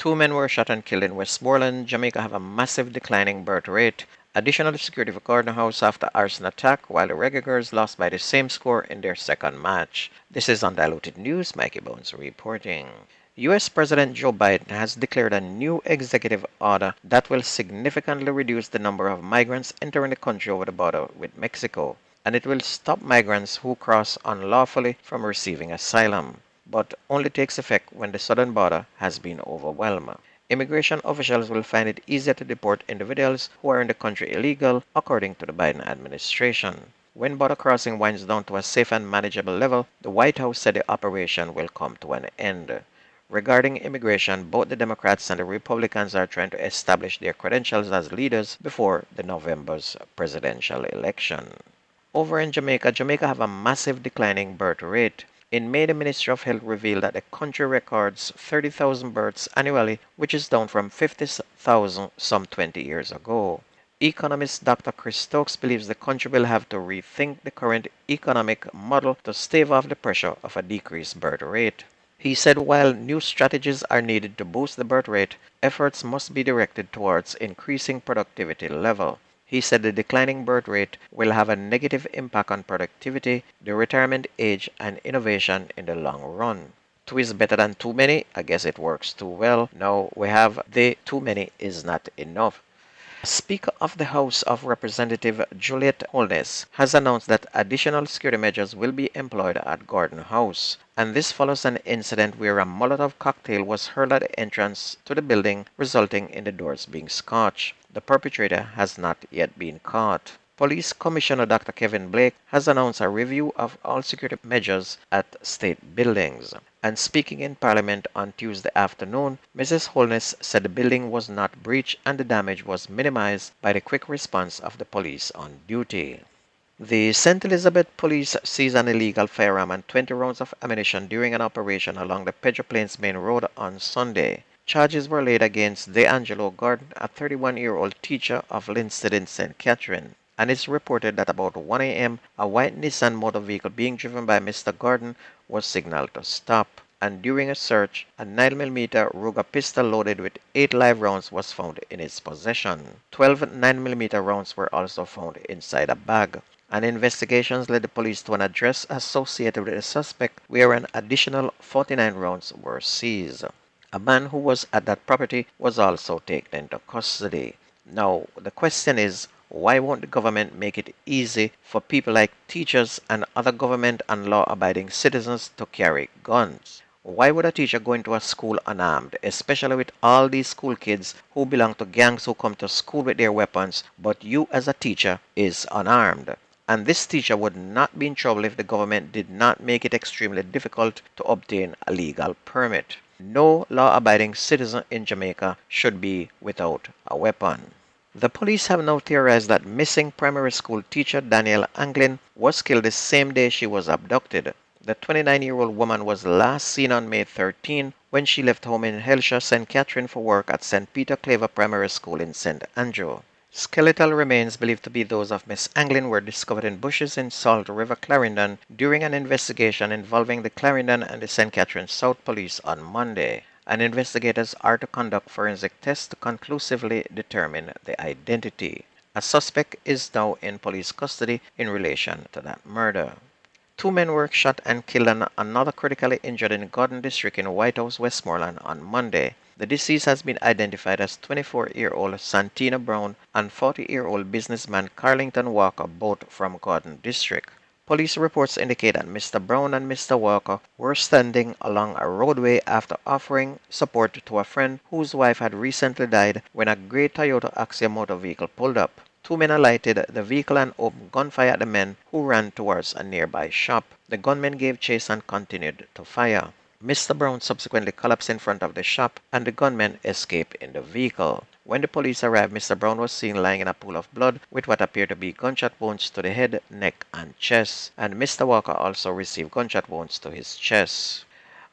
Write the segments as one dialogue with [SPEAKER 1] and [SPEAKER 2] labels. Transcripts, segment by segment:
[SPEAKER 1] Two men were shot and killed in Westmoreland. Jamaica have a massive declining birth rate. Additional security for Gordon House after arson attack, while the Reggae girls lost by the same score in their second match. This is Undiluted News. Mikey Bones reporting. U.S. President Joe Biden has declared a new executive order that will significantly reduce the number of migrants entering the country over the border with Mexico, and it will stop migrants who cross unlawfully from receiving asylum, but only takes effect when the southern border has been overwhelmed. Immigration officials will find it easier to deport individuals who are in the country illegal, according to the Biden administration. When border crossing winds down to a safe and manageable level, the White House said the operation will come to an end. Regarding immigration, both the Democrats and the Republicans are trying to establish their credentials as leaders before the November's presidential election. Over in Jamaica, Jamaica have a massive declining birth rate. In May, the Ministry of Health revealed that the country records 30,000 births annually, which is down from 50,000 some 20 years ago. Economist Dr. Chris Stokes believes the country will have to rethink the current economic model to stave off the pressure of a decreased birth rate. He said while new strategies are needed to boost the birth rate, efforts must be directed towards increasing productivity level. He said the declining birth rate will have a negative impact on productivity, the retirement age, and innovation in the long run. Two is better than too many. I guess it works too well. Now we have the too many is not enough. Speaker of the House of Representatives Juliet Holness has announced that additional security measures will be employed at Gordon House, and this follows an incident where a Molotov cocktail was hurled at the entrance to the building, resulting in the doors being scorched. The perpetrator has not yet been caught. Police Commissioner Dr. Kevin Blake has announced a review of all security measures at state buildings. And speaking in Parliament on Tuesday afternoon, Mrs. Holness said the building was not breached and the damage was minimized by the quick response of the police on duty. The St. Elizabeth police seized an illegal firearm and 20 rounds of ammunition during an operation along the Pedro Plains Main Road on Sunday. Charges were laid against DeAngelo Gordon, a 31-year-old teacher of Linstead in St. Catherine, and it's reported that about 1 a.m. a white Nissan motor vehicle being driven by Mr. Gordon was signaled to stop, and during a search, a 9mm Ruger pistol loaded with 8 live rounds was found in his possession. 12 9mm rounds were also found inside a bag, and investigations led the police to an address associated with the suspect where an additional 49 rounds were seized. A man who was at that property was also taken into custody. Now, the question is, why won't the government make it easy for people like teachers and other government and law-abiding citizens to carry guns? Why would a teacher go into a school unarmed, especially with all these school kids who belong to gangs who come to school with their weapons, but you as a teacher is unarmed? And this teacher would not be in trouble if the government did not make it extremely difficult to obtain a legal permit. No law-abiding citizen in Jamaica should be without a weapon. The police have now theorized that missing primary school teacher Danielle Anglin was killed the same day she was abducted. The 29-year-old woman was last seen on May 13 when she left home in Helsha, St. Catherine for work at St. Peter Claver Primary School in St. Andrew. Skeletal remains believed to be those of Miss Anglin were discovered in bushes in Salt River, Clarendon during an investigation involving the Clarendon and the St. Catherine South Police on Monday. And investigators are to conduct forensic tests to conclusively determine the identity. A suspect is now in police custody in relation to that murder. Two men were shot and killed and another critically injured in Gordon District in White House, Westmoreland on Monday. The deceased has been identified as 24-year-old Santina Brown and 40-year-old businessman Carlington Walker, both from Gordon District. Police reports indicate that Mr. Brown and Mr. Walker were standing along a roadway after offering support to a friend whose wife had recently died when a grey Toyota Axia motor vehicle pulled up. Two men alighted the vehicle and opened gunfire at the men who ran towards a nearby shop. The gunmen gave chase and continued to fire. Mr. Brown subsequently collapsed in front of the shop and the gunmen escaped in the vehicle. When the police arrived, Mr. Brown was seen lying in a pool of blood with what appeared to be gunshot wounds to the head, neck, and chest, and Mr. Walker also received gunshot wounds to his chest.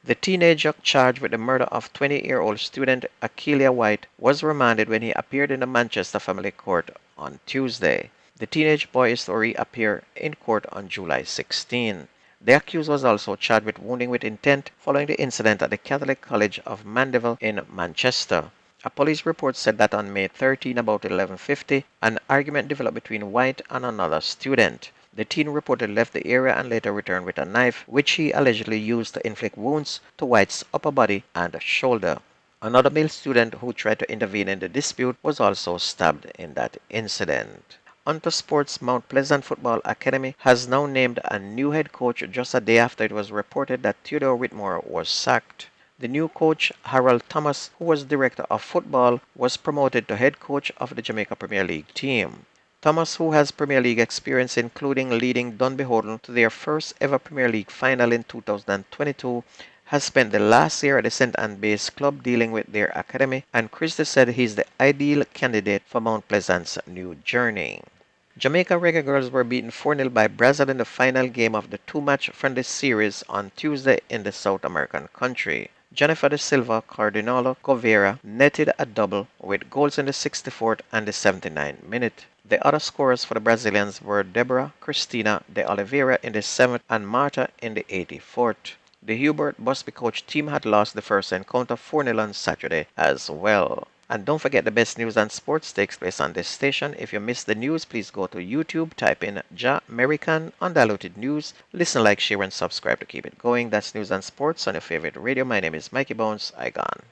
[SPEAKER 1] The teenager charged with the murder of 20-year-old student Akeelia White was remanded when he appeared in the Manchester Family Court on Tuesday. The teenage boy is to reappear in court on July 16. The accused was also charged with wounding with intent following the incident at the Catholic College of Mandeville in Manchester. A police report said that on May 13, about 11:50, an argument developed between White and another student. The teen reportedly left the area and later returned with a knife, which he allegedly used to inflict wounds to White's upper body and shoulder. Another male student who tried to intervene in the dispute was also stabbed in that incident. Onto sports, Mount Pleasant Football Academy has now named a new head coach just a day after it was reported that Theodore Whitmore was sacked. The new coach, Harold Thomas, who was director of football, was promoted to head coach of the Jamaica Premier League team. Thomas, who has Premier League experience including leading Dunbeholden to their first ever Premier League final in 2022, has spent the last year at the St. Anne based club dealing with their academy, and Christie said he's the ideal candidate for Mount Pleasant's new journey. Jamaica Reggae Girls were beaten 4-0 by Brazil in the final game of the two-match friendly series on Tuesday in the South American country. Jennifer da Silva Cardinalo Govera netted a double with goals in the 64th and the 79th minute. The other scorers for the Brazilians were Deborah Cristina de Oliveira in the 7th and Marta in the 84th. The Hubert Busby coach team had lost the first encounter 4-0 on Saturday as well. And don't forget, the best news and sports takes place on this station. If you missed the news, please go to YouTube, type in Jamerican Undiluted News. Listen, like, share, and subscribe to keep it going. That's news and sports on your favorite radio. My name is Mikey Bones. I gone.